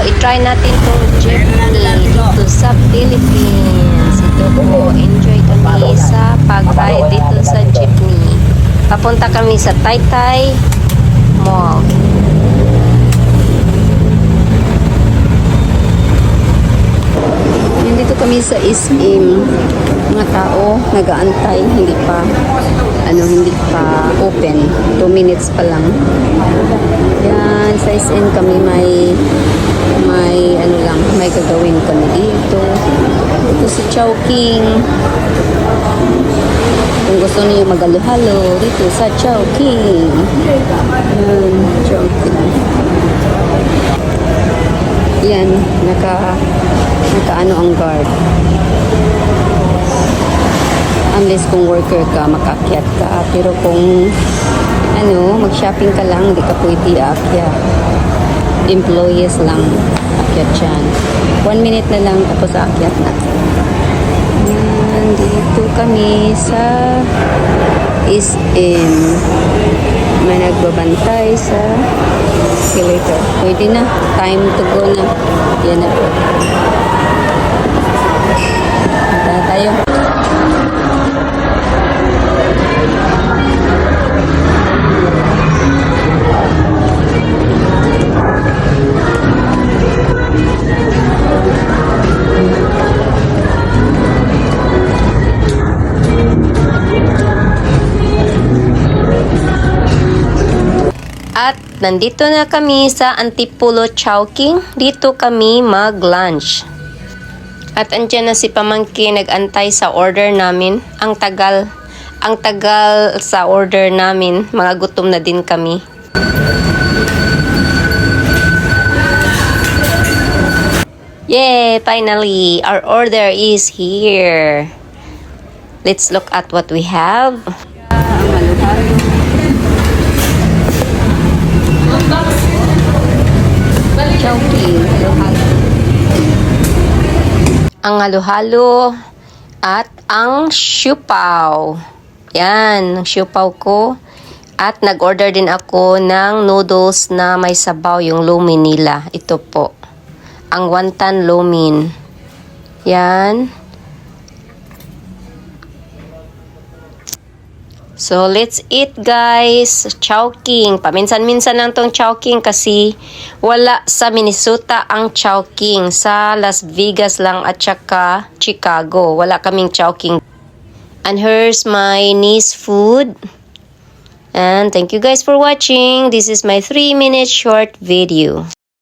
i-try natin tong jeepney dito sa Philippines. Ito po, enjoy kami sa pag-ride dito sa jeepney. Papunta kami sa Taytay Mall. Dito kami sa SM. Mga tao nag-aantay, hindi pa open. 2 minutes pa lang. Yan, sa SM kami may gagawin kami dito. Ito si Chowking. Kung gusto niyo mag-halo-halo dito sa Chowking. Yan, Chowking. Yan, naka-ano ang guard. Unless kung worker ka, makakyat ka. Pero kung mag-shopping ka lang, hindi ka pwede aakyat. Employees lang akyat dyan. 1 minute na lang, tapos aakyat na. Yan, dito kami sa SM. May nagbabantay sa escalator. Pwede na. Time to go na. Yan na po. Punta tayo. At nandito na kami sa Antipolo Chowking. Dito kami mag-lunch. At andyan na si Pamangkin nag-antay sa order namin. Ang tagal sa order namin. Mga gutom na din kami. Yay! Finally, our order is here. Let's look at what we have. Chowking, ang halo-halo at ang siupaw. Yan, ang siupaw ko. At nag-order din ako ng noodles na may sabaw, yung lomin nila. Ito po, ang wonton lomin. Yan. So, let's eat guys. Chowking. Paminsan-minsan lang tong Chowking kasi wala sa Minnesota ang Chowking. Sa Las Vegas lang at saka Chicago. Wala kaming Chowking. And here's my niece food. And thank you guys for watching. This is my 3-minute short video.